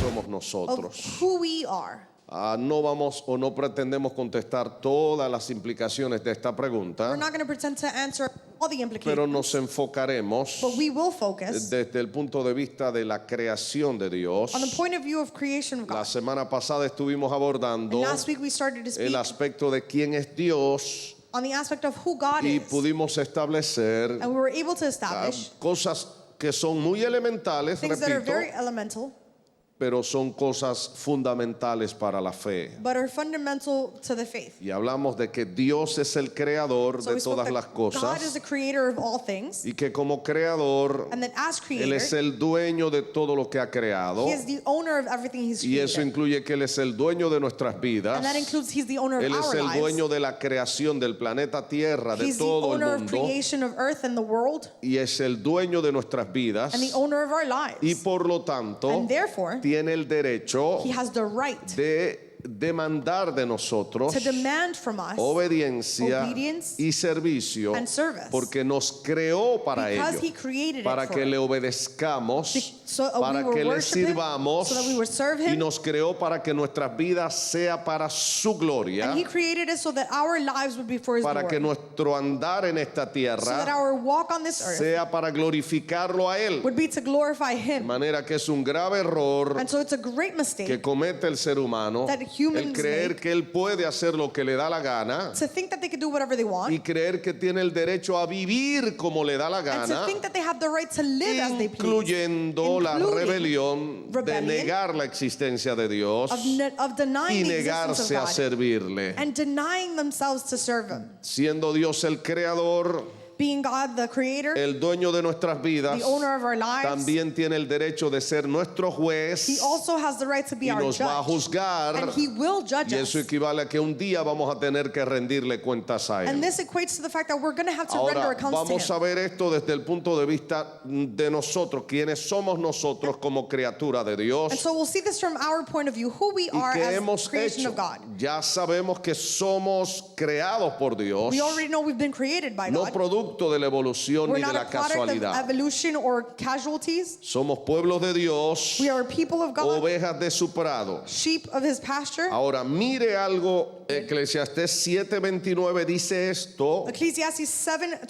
somos nosotros. of who we are. No vamos o no pretendemos contestar todas las implicaciones de esta We're pregunta, not going to pretend to answer all the pero implications, nos enfocaremos but we will focus desde el punto de vista de la creación de Dios. on the point of view of creation of La God. semana pasada estuvimos abordando And last week we started to speak el aspecto de quién es Dios on the aspect of who God y is. pudimos establecer And we were able to establish cosas que son muy elementales, things that are repito, very elemental, pero son cosas fundamentales para la fe. but are fundamental to the faith. Y hablamos de que Dios es el creador So de we spoke todas that las God is cosas the creator of all things, y que como creador and that as Él creator, es el dueño de todo lo que ha creado, He is the owner of everything He's y eso created. incluye que Él es el dueño de nuestras vidas. And that includes He's the owner of Él es our el lives. dueño de la creación del planeta Tierra, de He's the todo el owner of mundo, creation of earth and the world, y es el dueño de nuestras vidas, and the owner of our lives. y por lo tanto And therefore, tiene el derecho He has the right de demandar de nosotros to demand from us obediencia obedience y servicio, and service, porque nos creó para because ello, He created para it que for le us. obedezcamos, So para we will que le worship Him, sirvamos, so that we will serve y Him. nos creó para que nuestras vidas sea para su gloria, And He created it so that our lives would be for His para que glory, nuestro andar en esta so that tierra our walk on this earth sea para glorificarlo a Él. would be to glorify De Him. manera que es un grave error And so it's a great que mistake comete el ser humano that humans el creer make, que él puede hacer lo que le da la gana to think that they can do whatever they want, y creer que tiene el derecho a vivir como le da la and to gana, think that they have the right to live as they please, incluyendo la including rebelión de rebellion, negar la existencia de Dios of y denying the existence negarse a of God servirle. and denying themselves to serve Him. Siendo Dios el creador, Being God the creator, el dueño de nuestras vidas, the owner of our lives, también tiene el derecho de ser nuestro juez He also has the right to be y our nos va a judge, juzgar, and He will judge y eso us. equivale a que un día vamos a tener que rendirle cuentas a And Él. this equates to the fact that we're going to have to render Ahora accounts to vamos a Him. ver esto desde el punto de vista de nosotros, quienes somos nosotros como criatura de And Dios so we'll see this from our point of view, who we y are que as hemos creation hecho. of God. Ya sabemos que somos creados por Dios, We already know we've been created by no God. producto de la evolución We're ni de not la a product of casualidad. evolution or casualties. Somos pueblos de Dios, We are a people of God, ovejas de su prado. sheep of His pasture. Ahora mire algo, Eclesiastés 7:29 dice esto Ecclesiastes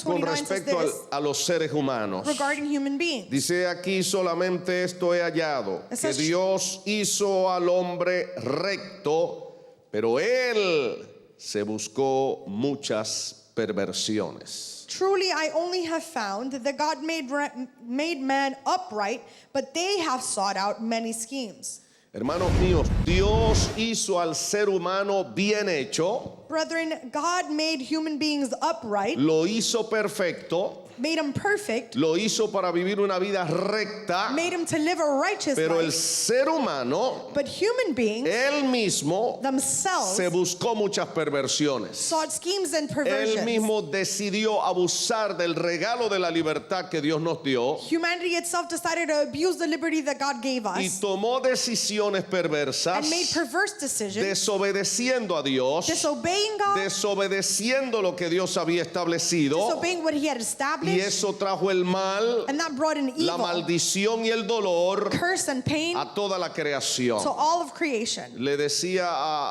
con 7:29 says respecto this a los seres humanos. regarding human beings. Dice aquí: solamente esto he hallado, It que says- Dios hizo al hombre recto, pero él se buscó muchas perversiones. Truly, I only have found that God made man upright, but they have sought out many schemes. Hermanos míos, Dios hizo al ser humano bien hecho, Brethren, God made human beings upright, lo hizo perfecto, made them perfect, lo hizo para vivir una vida recta, made them to live a righteous pero el life. ser humano, But human beings él mismo, themselves se buscó muchas perversiones. sought schemes and Él perversions. mismo decidió abusar del regalo de la libertad que Dios nos dio Humanity itself decided to abuse the liberty that God gave y us tomó decisiones perversas, and made perverse decisions, desobedeciendo a Dios, disobeying God, desobedeciendo lo que Dios había establecido, disobeying what He had y established, eso trajo el mal, and that brought an la evil, maldición y el dolor curse, and pain a toda la creación. to all of creation. Le decía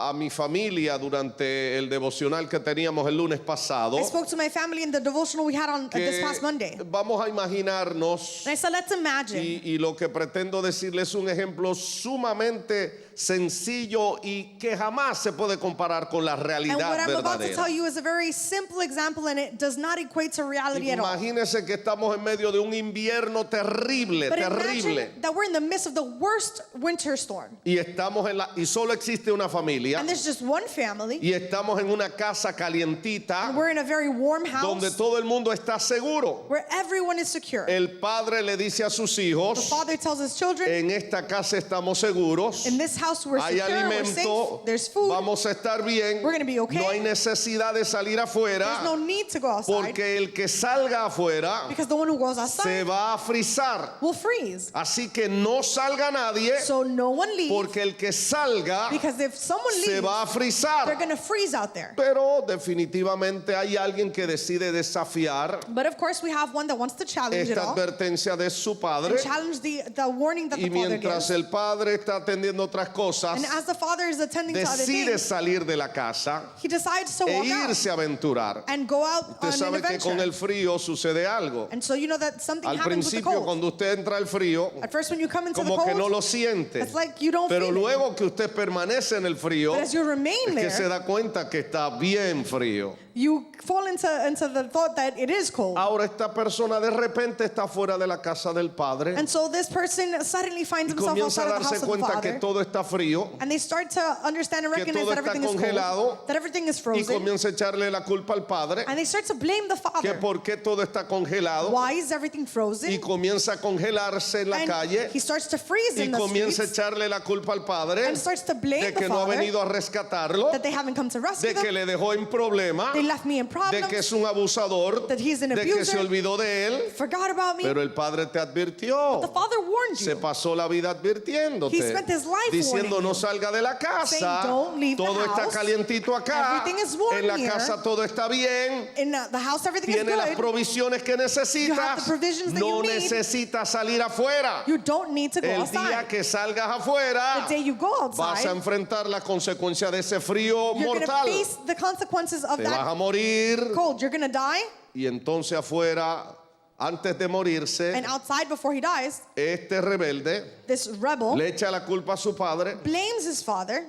a mi familia durante el devocional que teníamos el lunes pasado I spoke to my family in the devotional we had on this que past Monday. vamos a imaginarnos, And I said, let's imagine. y lo que pretendo decirles es un ejemplo sumamente sencillo y que jamás se puede comparar con la And what realidad I'm about to verdadera. tell you is a very simple example, and it does not equate to reality at all. Imagínense que estamos en medio de un invierno terrible, But terrible, imagine that we're in the midst of the worst winter storm, y estamos y solo existe una familia, and there's just one family, y estamos en una casa calientita and we're in a very warm donde house todo el mundo está seguro. where everyone is secure. El padre le dice a sus The hijos: father tells his children, en esta casa estamos seguros, in this house we're hay secure, we're alimento, safe, there's food, vamos a estar bien, We're gonna be okay. no hay necesidad de salir there's no afuera, need to go outside, porque el que salga afuera because the one who goes se outside va a frizar. will freeze. Así que no salga nadie, So no one leaves, porque el que salga because if someone se leaves, va a they're frizar. going to freeze out there. Pero definitivamente hay alguien que decide desafiar But of course, we have one that wants to challenge it esta all advertencia de su padre. and challenge the warning that Y the father mientras gives. el padre está atendiendo otras cosas, And as the father is attending to other decide things, salir de la casa he decides to e walk out irse a aventurar. and go out Usted on an sabe que con adventure. el frío sucede algo. And so you know that something Al happens with the principio, cold. cuando usted entra al frío, At first, when you come into the como que cold, no lo siente. it's like you don't Pero feel it. luego que usted permanece en el frío, But as you remain es que se there, da cuenta que está bien frío. you fall into the thought that it is cold. Ahora esta persona de repente está fuera de la casa del padre And so this person suddenly finds y himself comienza outside a of the darse house of the cuenta que father. todo está frío And they start to understand and que recognize todo that está everything is congelado, cold, that everything is y frozen. comienza a echarle la culpa al padre And they start to blame the que father. por qué todo está congelado Why is everything y frozen? comienza a congelarse en la And calle he starts to freeze y in the comienza a streets echarle la culpa al padre and starts to blame de the que no ha father venido a rescatarlo, that they haven't come to rescue de que them. le dejó en problema, They left me in de problems, que es un abusador, that he's an de que se abuser, olvidó de él, forgot about me. pero el padre te advirtió. The father warned Se you. pasó la vida advirtiéndote, He spent his life diciendo warning no you, salga de la casa, saying, "Don't leave the todo está house. calientito acá, Everything is warm en la here. casa todo está bien, In the house, everything is tiene las good. provisiones que You have necesitas, the provisions that no you need. necesitas salir afuera. You don't need to go El día outside. que salgas afuera, The day you go vas a outside, enfrentar la consecuencia de ese frío you're going to mortal. face the consequences of Te vas a that morir cold. You're going to die, y entonces afuera, antes de morirse, and outside before he dies, este rebelde this rebel le echa la culpa a su padre blames his father.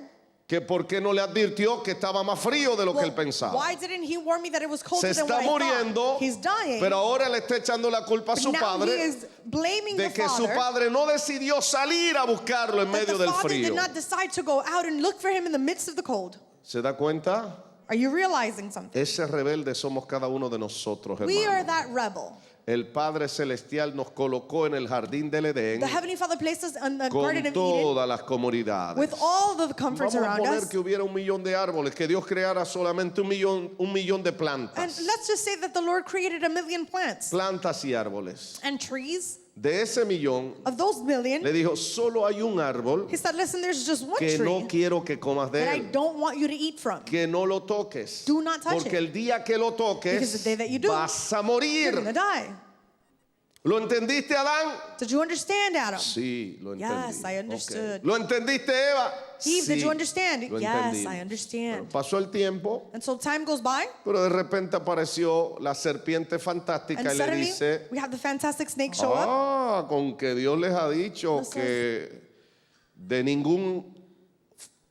que por qué no le advirtió que estaba más frío de lo que él pensaba. Why didn't he warn me that it was colder Se than está what I muriendo, thought? He's dying. pero ahora le está echando la culpa a But su now he padre is blaming de the que su father padre no decidió salir a buscarlo en that medio the del father frío. did not decide to go out and look for him in the midst of the cold. ¿Se da cuenta? Are you realizing something? Ese rebelde somos cada uno de nosotros, We are hermano. that rebel. El Padre Celestial nos colocó en el jardín del Edén The Heavenly Father placed us in the con Garden of Eden todas las comodidades. with all the comforts Vamos a around poner us. que hubiera 1,000,000 de árboles, que Dios creara solamente 1,000,000 de And plantas. let's just say that the Lord created 1,000,000 plants Plantas y árboles. and trees. De ese 1,000,000, Of those million, le dijo, solo hay un árbol he said, listen, there's just one que no tree quiero que comas de that I él. don't want you to eat from. Que no lo toques. Do not touch Porque it. el día que lo Because toques, the day that you do, vas a You're morir. going to die. ¿Lo entendiste, Adán? Did you understand, Adam? Sí, lo entendí. Yes, I understood. Ok. ¿Lo entendiste, Eva? Eve, did Sí, you understand? lo Yes, entendí. I understand. Pero pasó el tiempo, And so time goes by, pero de repente apareció la serpiente fantástica and y le suddenly dice, we have the fantastic snake show up. con que Dios les ha dicho Entonces- que de ningún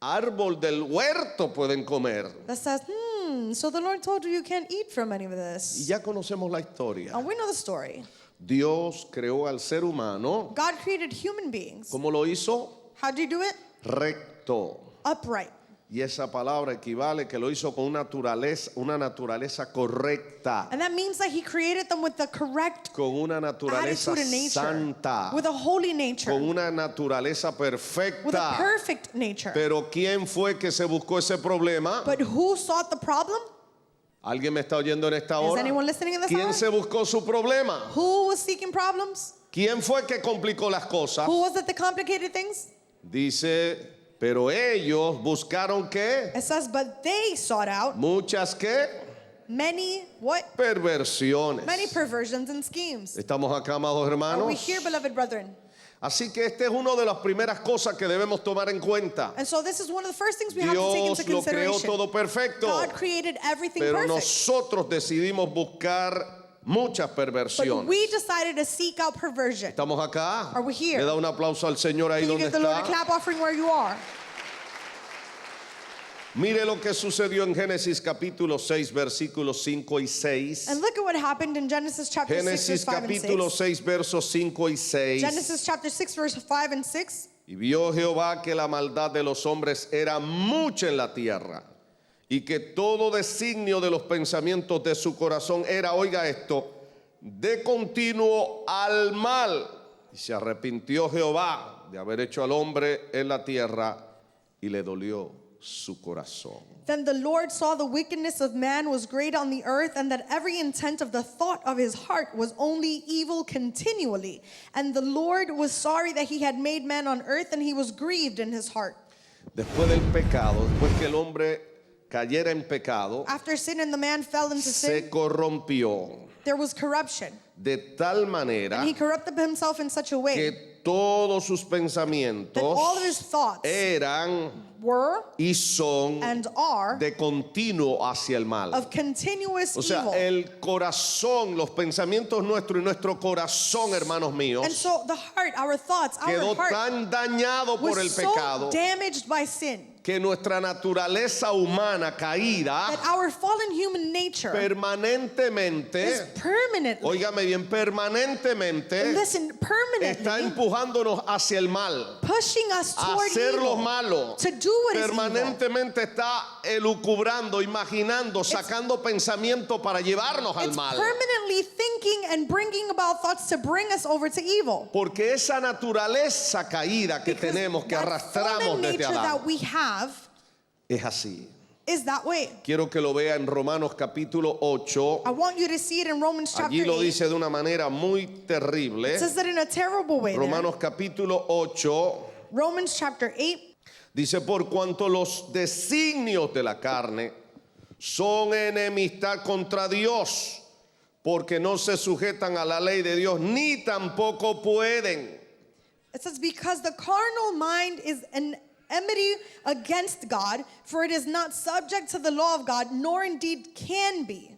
árbol del huerto pueden comer. That says, so the Lord told you you can't eat from any of Y this. ya conocemos la historia. And we know the story. Dios creó al ser humano, God created human beings. ¿cómo lo hizo? How did he do it? Recto. Upright. Y esa palabra equivale que lo hizo con una naturaleza correcta, And that means that he created them with the correct con una naturaleza attitude and nature, santa, with a holy nature, con una naturaleza with a perfecta. perfect nature. Pero ¿quién fue que se buscó ese problema? But who sought the problem? ¿Alguien me está oyendo en esta Is hora? anyone listening in this ¿Quién hour? se buscó su problema? Who was seeking problems? ¿Quién fue que complicó las cosas? Who was it that complicated things? Dice, pero ellos buscaron ¿qué? It says, but they sought out Muchas ¿qué? many, what? Perversiones. Many perversions and schemes. ¿Estamos acá, amados Are hermanos? we here, beloved brethren? Así que esta es una de las primeras cosas que debemos tomar en cuenta. And so this is one of the first things we have to take Dios into lo creó consideration. todo perfecto, God created everything pero perfect. nosotros decidimos buscar muchas But perversiones. we decided to seek out perversion. ¿Estamos acá? Are we here? Le da un aplauso al Señor ahí Can you donde give the Lord a está. clap offering where you are? Mire lo que sucedió en Génesis capítulo 6 versículos 5 y 6. And look at what happened in Genesis chapter 6, verse Génesis 5 and capítulo 6. 6 versos 5 y 6. Genesis chapter 6, verse 5 and 6. Y vio Jehová que la maldad de los hombres era mucha en la tierra, y que todo designio de los pensamientos de su corazón era, oiga esto, de continuo al mal. Y se arrepintió Jehová de haber hecho al hombre en la tierra, y le dolió su corazón. Then the Lord saw the wickedness of man was great on the earth, and that every intent of the thought of his heart was only evil continually. And the Lord was sorry that he had made man on earth, and he was grieved in his heart. Después del pecado, después que el hombre cayera en pecado, After sin and the man fell into sin, se corrompió there was corruption. de tal manera And he corrupted himself in such a way que todos sus that pensamientos all of his thoughts eran were y son and are de continuo hacia el mal. of continuous O sea, evil. el corazón, los pensamientos nuestros y nuestro corazón, hermanos And míos, so the heart, our thoughts, our quedó heart tan dañado por el was pecado so damaged by sin que nuestra naturaleza humana caída that our fallen human nature is permanentemente, permanently, óigame bien, permanentemente listen, está permanently empujándonos hacia el mal, pushing us a toward hacer lo evil, malo. to do what is evil. Permanentemente está elucubrando, imaginando, sacando pensamiento para llevarnos al It's mal. permanently thinking and bringing about thoughts to bring us over to evil. Porque esa naturaleza caída que Because tenemos, que that arrastramos fallen desde nature Adán, that we have es así. is that way. Quiero que lo vea en Romanos capítulo 8. I want you to see it in Romans chapter Allí lo 8. dice de una manera muy terrible. It says that in a terrible way there. Romanos capítulo 8 Romans chapter 8 dice: por cuanto los designios de la carne son enemistad contra Dios, porque no se sujetan a la ley de Dios, ni tampoco pueden. It says, because the carnal mind is an enmity against God, for it is not subject to the law of God, nor indeed can be.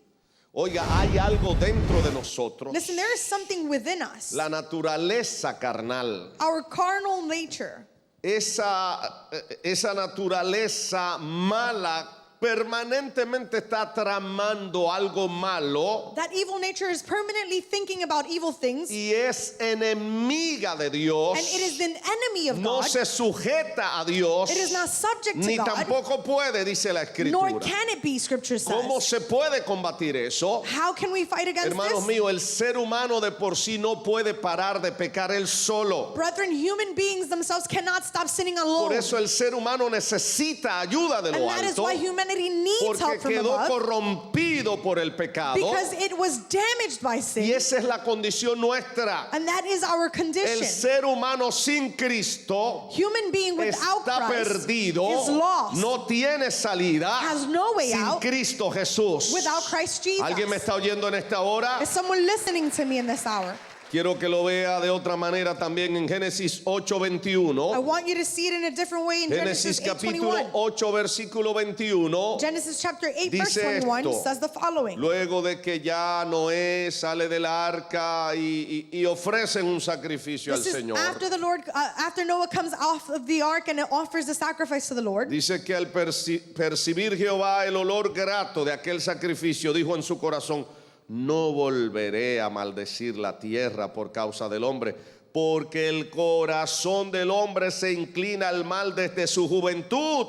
Oiga, hay algo dentro de nosotros, Listen, there is something within us, la naturaleza carnal, our carnal nature, esa naturaleza mala permanentemente está tramando algo malo that evil nature is permanently thinking about evil things, y es enemiga de Dios. and it is an enemy of No God. se sujeta a Dios, It is not subject to ni God, tampoco puede, dice la nor escritura. can it be, Scripture ¿Cómo says. se puede combatir eso? How can we fight against Hermanos this? míos, el ser humano de por sí no puede parar de pecar él solo. Brethren, human beings themselves cannot stop sinning Por alone. eso el ser humano necesita ayuda de And lo that is alto, why humanity needs porque help from quedó above, corrompido por el pecado, because it was damaged by y sin. esa es la condición nuestra. And that is our El condition. ser humano sin Cristo Human being without está Christ perdido, is lost, no tiene salida has no way sin out Cristo Jesús. without Christ Jesus. ¿Alguien me está oyendo en esta hora? Is someone listening to me in this hour? Quiero que lo vea de otra manera también en Génesis I 8:21. want you to see it in a different way in Génesis Genesis capítulo 8:21. 8 versículo 21. Genesis chapter 8 verse Dice 21 esto: says the following. luego de que ya Noé sale del arca y ofrecen un sacrificio al This is Señor. after Noah comes off of the ark and offers a sacrifice to the Lord. Dice que al percibir Jehová el olor grato de aquel sacrificio, dijo en su corazón: no volveré a maldecir la tierra por causa del hombre, porque el corazón del hombre se inclina al mal desde su juventud,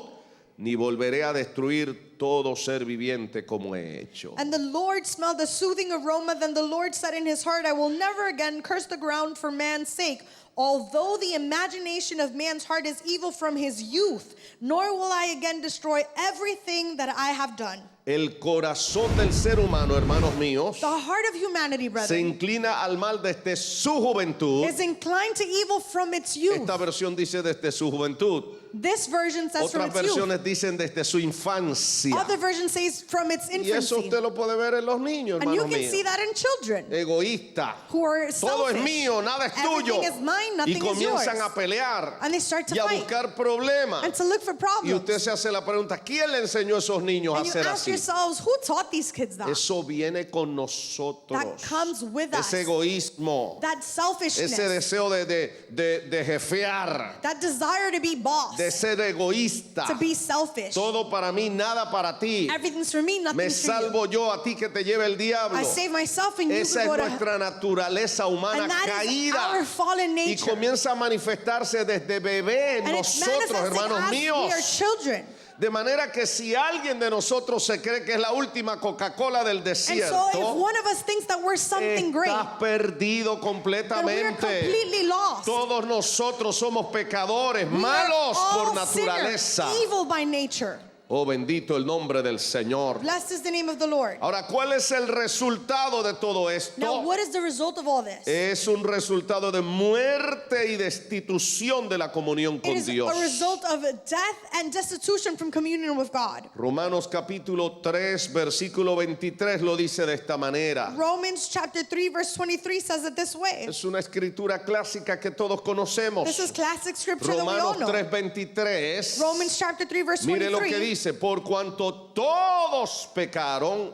ni volveré a destruir todo ser viviente como he hecho. And the Lord smelled a soothing aroma. Then the Lord said in his heart, I will never again curse the ground for man's sake, although the imagination of man's heart is evil from his youth, nor will I again destroy everything that I have done. El corazón del ser humano, hermanos míos, The heart of humanity, se brethren, inclina al mal desde su juventud. is inclined to evil from its youth. Esta versión dice desde su juventud. This version says from Otras its youth. versiones dicen desde su infancia. Other version says from its Y eso infancy. usted lo puede ver en los niños, And you hermanos can see míos. that in children Egoísta. who are Todo es selfish. mío, nada es tuyo. Everything is mine, Y nothing is yours. comienzan a pelear And they start to y a fight buscar problemas. and to look for Y problems. usted se hace la pregunta: ¿quién le enseñó a esos niños a And you ser ask así? yourselves, who taught these kids that? Eso viene con nosotros. That comes with us. Ese egoísmo, That selfishness. ese deseo de jefear, That desire to be boss. de ser egoísta. To be selfish. Todo para mí, nada para ti. Everything's for me, Me nothing's for you. salvo yo, a ti que te lleve el diablo. I save myself and you Esa can es go to nuestra naturaleza humana And that is caída. our fallen Y nature. comienza a manifestarse desde bebé en And it's nosotros, manifesting hermanos as we are míos. children. De manera que si alguien de nosotros se cree que es la última Coca-Cola del And so if desierto, one of us thinks that we're something great, estás perdido then we are completamente. completely lost. Todos nosotros somos pecadores, We are malos por all naturaleza. sinners, evil by nature. Oh, bendito el nombre del Señor. Blessed is the name of the Lord. Ahora, ¿cuál es el resultado de todo Now, esto? what is the result of all this? Es un resultado de muerte y destitución de la comunión It con is Dios. a result of death and destitution from communion with God. Romanos capítulo 3, versículo 23 lo dice de esta manera. Romans chapter 3 verse 23 says it this way. Es una escritura clásica que todos conocemos. This is classic scripture that we all Romanos know. 3:23. Romans chapter 3 verse Mire lo que 23. dice, por cuanto todos pecaron,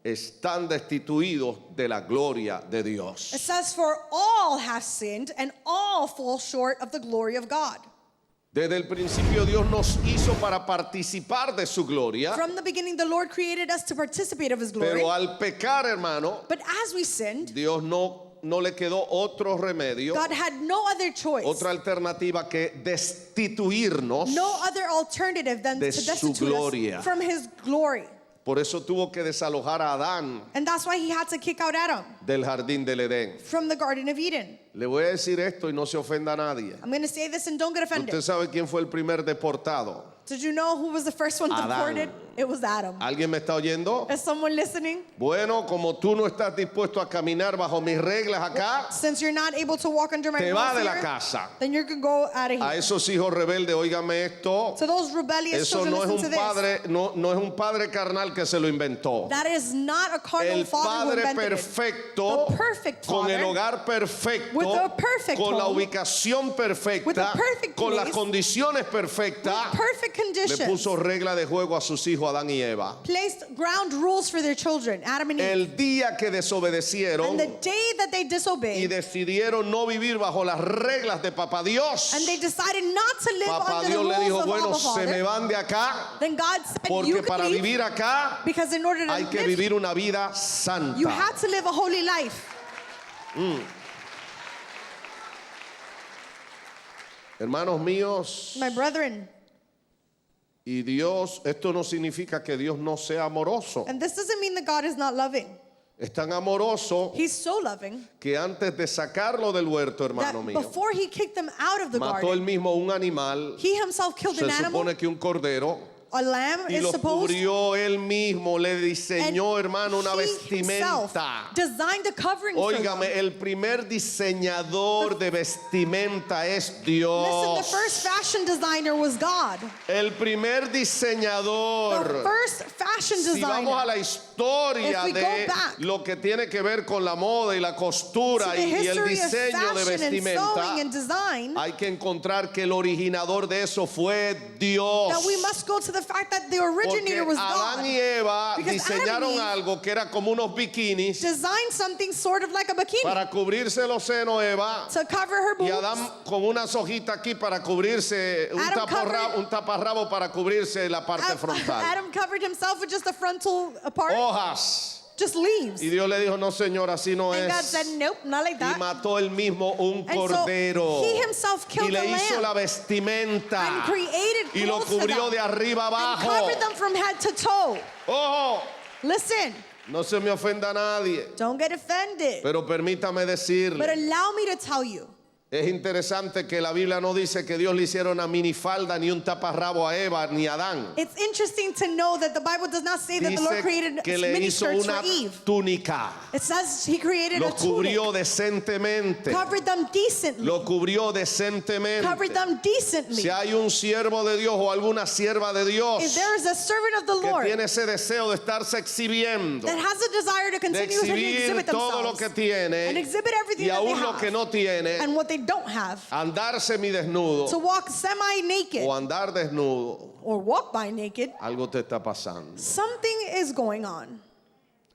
están destituidos de la gloria de Dios. It says, for all have sinned and all fall short of the glory of God. Desde el principio Dios nos hizo para participar de su gloria, From the beginning, the Lord created us to participate of His glory. pero al pecar, hermano, But as we sinned, Dios no le quedó otro remedio, God had no other choice, otra alternativa que destituirnos. no other alternative than de to su destitute gloria. us from His glory. Por eso tuvo que desalojar a Adán And that's why He had to kick out Adam del jardín del Edén. from the Garden of Eden. Le voy a decir esto y no se ofenda a nadie. I'm going to say this and don't get offended. ¿Usted sabe quién fue el primer deportado? Did you know who was the first one Adán. deported? It was Adam. ¿Alguien me está oyendo? Is someone listening? Bueno, como tú no estás dispuesto a caminar bajo mis reglas acá, Since you're not able to walk under my te va rules de la here, casa. then you can go out of A here. esos hijos rebeldes, óigame esto, So those rebellious eso children, no es listen to un this. padre, no es un padre carnal que se lo inventó. That is not a carnal El father who Padre invented it. perfecto, The perfect con el father, hogar perfecto, with a perfect con la home, ubicación with perfecta, a perfect con las place, condiciones perfectas, with perfect le conditions, puso regla de juego a sus hijos Adán y Eva. placed ground rules for their children, Adam and Eve. El día que desobedecieron And the day that they y disobeyed, decidieron no vivir bajo las reglas de Papá Dios, and they decided not to live Papá under Dios the le rules dijo, of bueno, Abba se me Father, van de acá, then God said, you porque could para leave, vivir acá because in order to hay que live, vivir una vida you santa. had to live a holy life. Hermanos míos, My brethren, y Dios, esto no significa que Dios no sea amoroso. and this doesn't mean that God is not loving. Es tan amoroso He's so loving que antes de sacarlo del huerto, that hermano mío, before He kicked them out of the mató él garden, mismo un animal, He Himself killed se an animal, supone que un cordero, a lamb y is lo supposed, cubrió él mismo, le and diseñó, hermano, una He Himself vestimenta. designed a covering for them. Óigame, el primer diseñador de vestimenta es Listen, Dios. the first fashion designer was God. El primer The diseñador. first fashion Si vamos a designer. la historia If we go de back lo que tiene que ver con la moda y la To costura the y el history of diseño de fashion and vestimenta, sewing and design, hay que encontrar que el originador de eso fue Dios. that we must go to the fact that the Porque originator was Adán God. y Eva Because Adam diseñaron and Eve algo que era como unos bikinis Designed something sort of like a bikini para cubrirse los senos, Eva, to cover her y boobs. Adán con unas hojitas aquí para cubrirse, Adam covered- un taparrabo para cubrirse la parte frontal. Adam covered himself with just the frontal part, Hojas. just leaves. Y Dios le dijo, no señor, así no And God es. said, nope, not like Y that. mató él mismo un And so cordero. he himself killed Y le the hizo lamb la vestimenta. and created Y lo clothes for cubrió them de arriba and abajo. covered them from head to toe. Ojo, Listen, no se me ofenda a nadie. don't get offended. Pero permítame But decirle, allow me to tell you, es interesante que la Biblia no dice que Dios le hiciera una minifalda ni un taparrabo a Eva ni a Adán. it's interesting to know that the Bible does not say that the Lord Dice created que le mini hizo skirts una for Eve. túnica. It says He created a Lo tunic, cubrió decentemente. covered them decently, Lo cubrió decentemente. covered them decently. Si hay un siervo de Dios o alguna sierva de Dios If there is a servant of the que Lord tiene ese deseo de estarse exhibiendo, that has a desire to de continue to exhibir exhibit todo lo themselves que tiene and exhibit everything y that they aún lo que have no tiene, and what they don't have, andar semidesnudo to walk semi-naked o andar desnudo, or walk by naked, algo te está pasando. something is going on.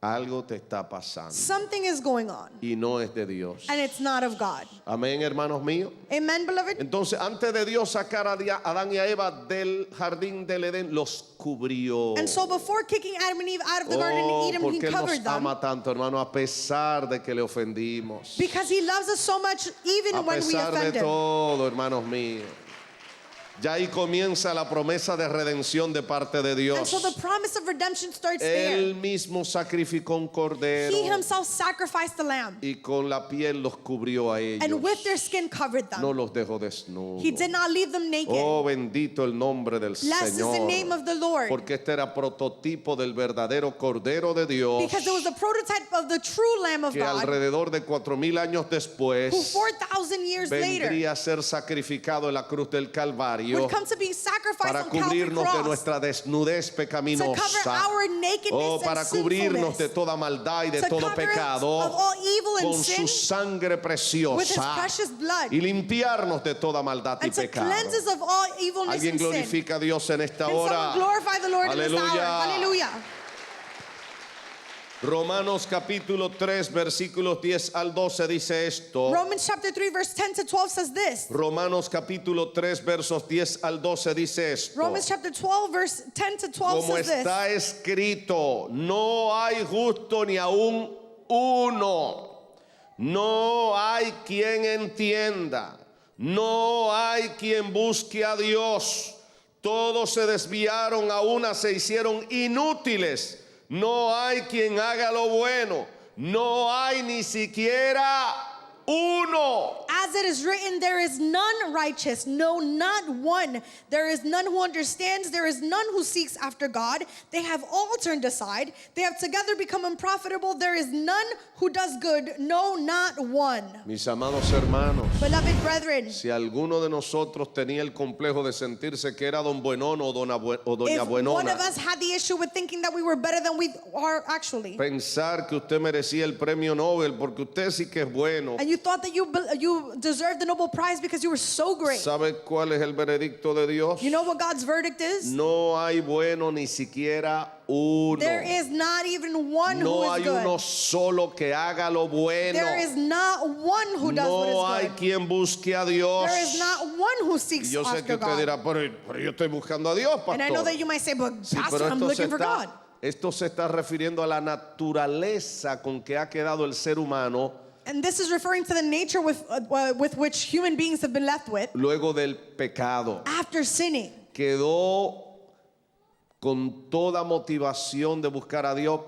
Algo te está pasando Something is going on. y no es de Dios. And it's not of God. Amén, hermanos míos. Amen, beloved? Entonces, antes de Dios sacar a Adán y a Eva del jardín del Edén, los cubrió. And so before kicking Adam and Eve out of the Garden of Eden, He porque Él nos covered them. ama tanto, hermano, a pesar de que le ofendimos. Because He loves us so much, even A when we pesar de offend Him. todo, hermanos míos. Ya ahí comienza la promesa de redención de parte de And Dios. so the promise of redemption starts Él there. mismo sacrificó un cordero He himself sacrificed the lamb, y con la piel los cubrió a ellos. and with their skin covered No them. los dejó desnudos. He did not leave them naked. Oh, bendito el nombre del Blessed is the name Señor. of the Lord. Porque este era prototipo del verdadero Cordero de Dios, Because it was a prototype of the true Lamb of que God, alrededor de 4,000 años who después 4,000 years later vendría a ser sacrificado en la cruz del Calvario would come to be sacrificed para on Calvary cubrirnos de cross, nuestra desnudez to cover pecaminosa. our nakedness Oh, para and cubrirnos de sinfulness, toda maldad y de to todo cover us of pecado all evil and con sin su sangre with his preciosa precious blood, y limpiarnos de toda maldad y and to pecado. cleanse us of all evilness Alguien and sin. glorifica a Dios en esta Can someone hora. glorify the Lord in this hour? Aleluya. Hallelujah. Romanos capítulo 3 versículos 10 al 12 dice esto. Romans chapter 3 verse 10 to 12 says this. Romanos capítulo 3 versos 10 al 12 dice esto. Romans chapter 12 verse 10 to 12 Como says this. está escrito, no hay justo ni aún uno. No hay quien entienda. No hay quien busque a Dios. Todos se desviaron, a una se hicieron inútiles. No hay quien haga lo bueno. No hay ni siquiera uno. As it is written, there is none righteous, no, not one. There is none who understands. There is none who seeks after God. They have all turned aside. They have together become unprofitable. There is none who does good, no, not one. Mis amados hermanos, Beloved brethren, si alguno de nosotros tenía el complejo de sentirse que era don Buenón o doña if one Buenona, of us had the issue with thinking that we were better than we are actually, pensar que usted merecía el premio Nobel porque usted sí que es bueno, and you thought that you deserved the Nobel Prize because you were so great, ¿sabe cuál es el veredicto de Dios? you know what God's verdict is? No hay bueno ni siquiera uno. There is not even one No who hay is good. uno solo que haga lo bueno. There is not one who does No what hay is good. quien busque a Dios. There is not one who Y seeks yo sé que after usted God. dirá, pero yo estoy buscando a Dios, And I know pastor. that you might say, but Sí, Pastor, pero I'm looking for God. esto se está refiriendo a la naturaleza con que ha quedado el ser humano And this is referring to the nature with which human beings have been left with luego del pecado. after sinning. Quedó con toda motivación de buscar a Dios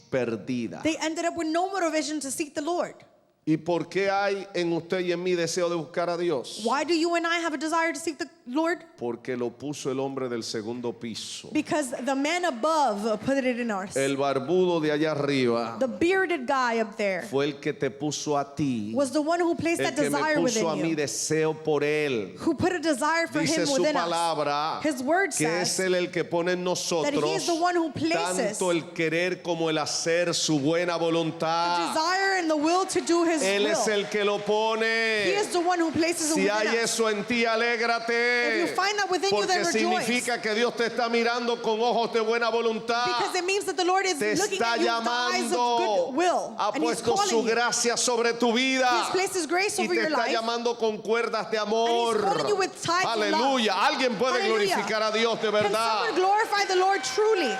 perdida. They ended up with no motivation to seek the Lord. ¿Y por qué hay en usted y en mí deseo de buscar a Dios? Why do you and I have a desire to seek the Lord? Porque lo puso el hombre del segundo piso. Because the man above put it in us. El barbudo de allá arriba The bearded guy up there fue el que te puso a ti. was the one who placed El that que me desire puso a within mí you. deseo por él. Who put a desire for Dice him su within us. palabra His word que says es él el que pone en that he is nosotros the one who places tanto el querer como el hacer su buena the voluntad. desire and the will to do his Él es will. el que lo He pone. is the one who places it Si within hay us. eso en ti, If alégrate. you find that within you, then Porque rejoice. significa que Dios te está mirando con ojos de buena voluntad. Because it means that the Lord is Te looking está at you with the eyes of llamando. goodwill. Ha And He's puesto su calling you. gracia sobre tu vida. He has placed His grace Y over te your está life. llamando con cuerdas de amor. And He's calling you with ties of love. Aleluya. Alguien puede Hallelujah. glorificar a Dios de Can verdad. someone glorify the Lord truly?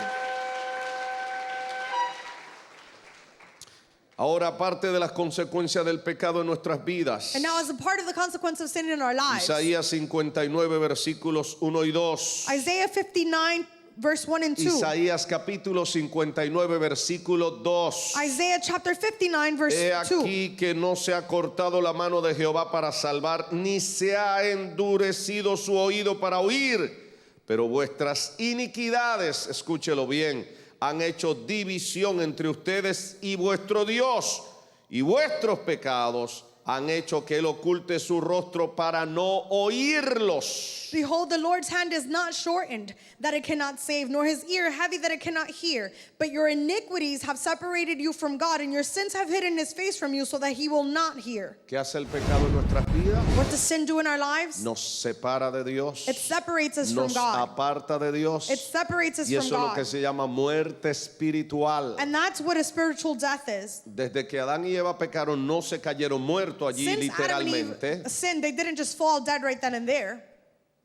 Ahora, parte de las consecuencias del pecado en nuestras vidas. And now, as a part of the consequence of sin in our lives, Isaías 59, versículos 1 y 2. Isaiah 59, verse 1 and 2. Isaías capítulo 59, versículo 2. Isaiah chapter 59, verse He 2. aquí que no se ha cortado la mano de Jehová para salvar, ni se ha endurecido su oído para oír. Pero vuestras iniquidades, escúchelo bien, han hecho división entre ustedes y vuestro Dios, y vuestros pecados han hecho que él oculte su rostro para no oírlos. Behold, the Lord's hand is not shortened, that it cannot save, nor his ear heavy, that it cannot hear. But your iniquities have separated you from God, and your sins have hidden his face from you, so that he will not hear. ¿Qué hace el pecado en nuestras vidas? What does sin do in our lives? Nos separa de Dios, It separates us from nos God. aparta de Dios, It separates us y from eso es lo God. que se llama muerte espiritual. And that's what a spiritual death is. Desde que Adán y Eva pecaron, no se cayeron muertos allí Since Adam and literalmente. Eve sinned, they didn't just fall dead right then and there.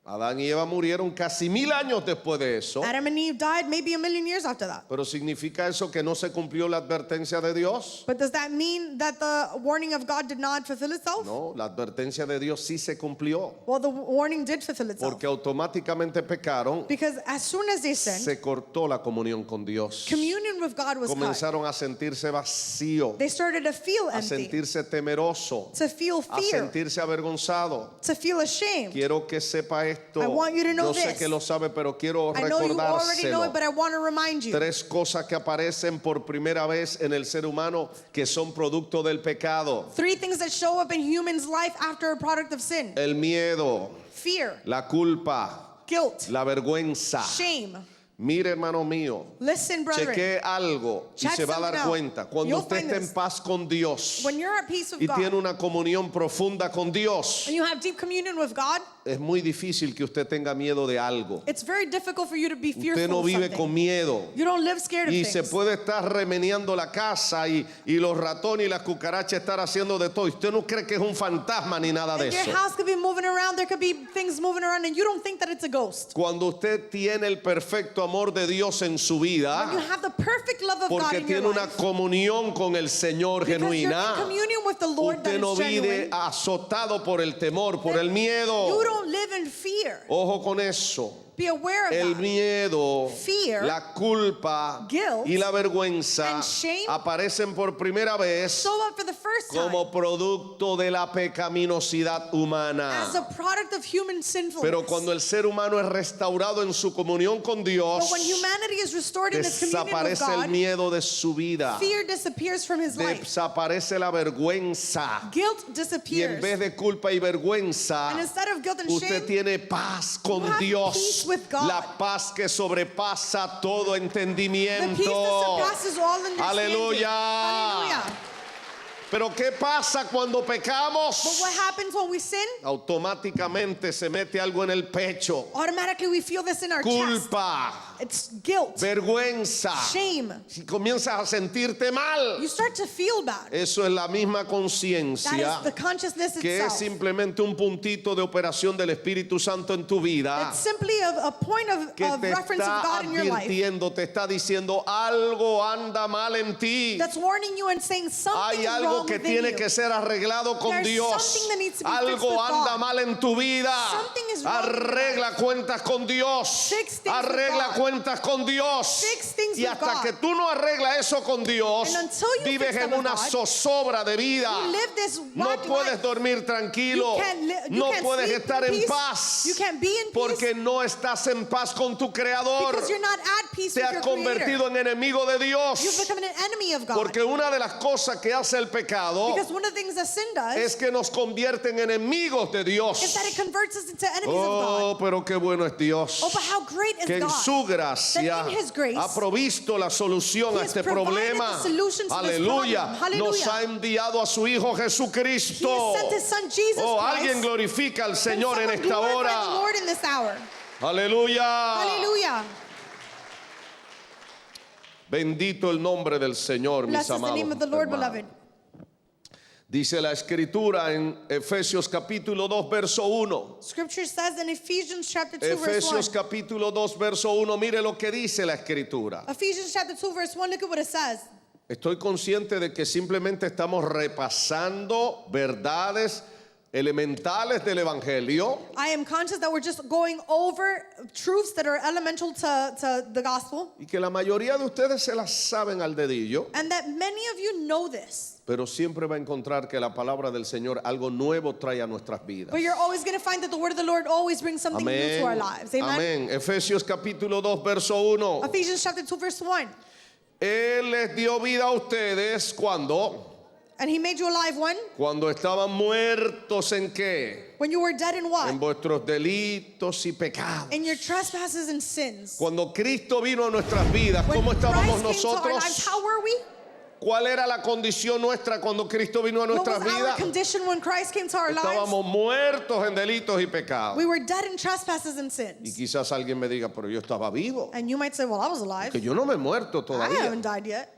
Adán y Eva murieron casi 1000 años después de eso. Adam and Eve died maybe a million years after that. Pero ¿significa eso que no se cumplió la advertencia de Dios? But does that mean that the warning of God did not fulfill itself? No, la advertencia de Dios sí se cumplió. Well, the warning did fulfill itself. Porque automáticamente pecaron, Because as soon as they sinned, se cortó la comunión con Dios. communion with God was cut. Comenzaron a sentirse vacío, They started to feel a empty, sentirse temeroso, to feel a fear, sentirse avergonzado. to feel ashamed. Quiero que sepa esto. I want you to know Yo sé this. que lo sabe, pero quiero I know you already know it, but recordárselo. I want to remind you. 3 cosas que aparecen por primera vez en el ser humano que son producto del pecado. 3 things that show up in humans' life after a product of sin. El miedo, Fear, la culpa, guilt, la vergüenza. shame. Mire, hermano mío, Listen, brethren. chequee algo y Check se va a dar something out. cuenta. Cuando You'll usted find esté en this. paz con Dios When you're at peace with y God, tiene una comunión profunda con Dios, and you have deep communion with God, es muy difícil que usted tenga miedo de algo. it's very difficult for you to be fearful Usted no of vive something. con miedo. You don't live scared of Y se things. puede estar remeneando la casa y los ratones y las cucarachas estar haciendo de todo. Y usted no cree que es un fantasma ni nada de And your eso. house could be moving around, there could be things moving around, and you don't think that it's a ghost. Cuando usted tiene el perfecto amor de Dios en su When you vida, have the perfect love of God porque in your tiene una life, comunión con el Señor because you're in genuina, communion with the Lord that usted no is vive genuine, azotado por el temor, por el you miedo. don't live in fear. Ojo con eso. Be aware of El that. miedo, Fear, la culpa guilt, y la vergüenza and shame aparecen por primera vez Show up for the first time como producto de la pecaminosidad humana. as a product of human sinfulness. Pero cuando el ser humano es restaurado en su comunión con Dios, But when humanity is restored in its communion with desaparece el God, miedo de su vida, fear disappears from his life. desaparece la vergüenza. Guilt Y en disappears. vez de culpa y vergüenza, And instead of guilt and usted shame, tiene paz con you have Dios. peace with God. La paz que sobrepasa todo the peace entendimiento. that surpasses all understanding. Aleluya. Hallelujah. Pero ¿qué pasa cuando But pecamos? what happens when we sin? Automáticamente se mete algo en el pecho. Automatically we feel this in our chest. Culpa, It's guilt, vergüenza. shame. Si comienzas a sentirte mal, You start to feel bad. eso es la misma That conciencia is the consciousness que es itself. simplemente un puntito de operación del Espíritu Santo en tu vida, It's simply a point que of te reference of está God in your life advirtiendo, te está diciendo algo anda mal en ti. that's warning you and saying something Hay is algo wrong que within tiene you. que ser arreglado con There's Dios. something that needs to be fixed Algo with anda God. mal en tu vida. Something is wrong with Arregla cuentas con Dios. Fix things with Arregla God. cuentas con Dios. Fix things Y with hasta God. que tú no arreglas eso con Dios, And until you vives fix that en with una God, zozobra de vida. You live this No wacky puedes life. dormir tranquilo. You No can't puedes sleep estar in en peace. paz. You can't be in peace Porque no estás en paz con tu Creador. because you're not at peace Te with has your Creator. convertido en enemigo de Dios. You've become an enemy of God. Porque una de las cosas que hace el pecado Because one of the things that sin does es que nos convierte en enemigos de Dios. is that it converts us into enemies of God. Oh, pero qué bueno es Dios. Oh, but how great is Que en God? su gracia That in His grace, ha provisto la solución He a has este provided problema. the solution to this Aleluya. problem. Nos Hallelujah. ha enviado a su Hijo He Jesucristo. has sent His Son Jesus Oh, Christ. alguien glorifica al Can Señor en someone esta glorify the hora. Lord in this hour? Aleluya. Hallelujah. Bendito el nombre del Señor, mis Blessed is the amados name of the Lord, hermanos. beloved. Dice la Escritura en Efesios capítulo 2, verso 1. Scripture says in Ephesians chapter 2 verse 1. Efesios capítulo 2, verso 1. Mire lo que dice la Escritura. Ephesians chapter 2 verse 1, look at what it says. Estoy consciente de que simplemente estamos repasando verdades elementales del Evangelio, I am conscious that we're just going over truths that are elemental to the gospel, y que la mayoría de ustedes se las saben al dedillo, and that many of you know this. pero siempre va a encontrar que la palabra del Señor algo nuevo trae a nuestras vidas. But you're always going to find that the word of the Lord always brings something new Amén. to our lives. Amen. Amén. Efesios capítulo 2, verso 1. Ephesians chapter 2 verse 1. Él les dio vida a ustedes And He made you alive when? cuando estaban muertos en qué? When you were dead in what? En vuestros delitos y pecados. In your trespasses and sins. Cuando Cristo vino a nuestras vidas, When ¿cómo estábamos Christ came to our lives, nosotros? how were we? ¿Cuál era la condición nuestra cuando Cristo vino a What nuestras was our vidas? condition when Christ came to our lives? Estábamos muertos en delitos y pecados. We were dead in trespasses and Y sins. quizás alguien me diga, pero yo estaba vivo. And you might say, well, I was alive. Que yo no me he muerto I todavía. haven't died yet.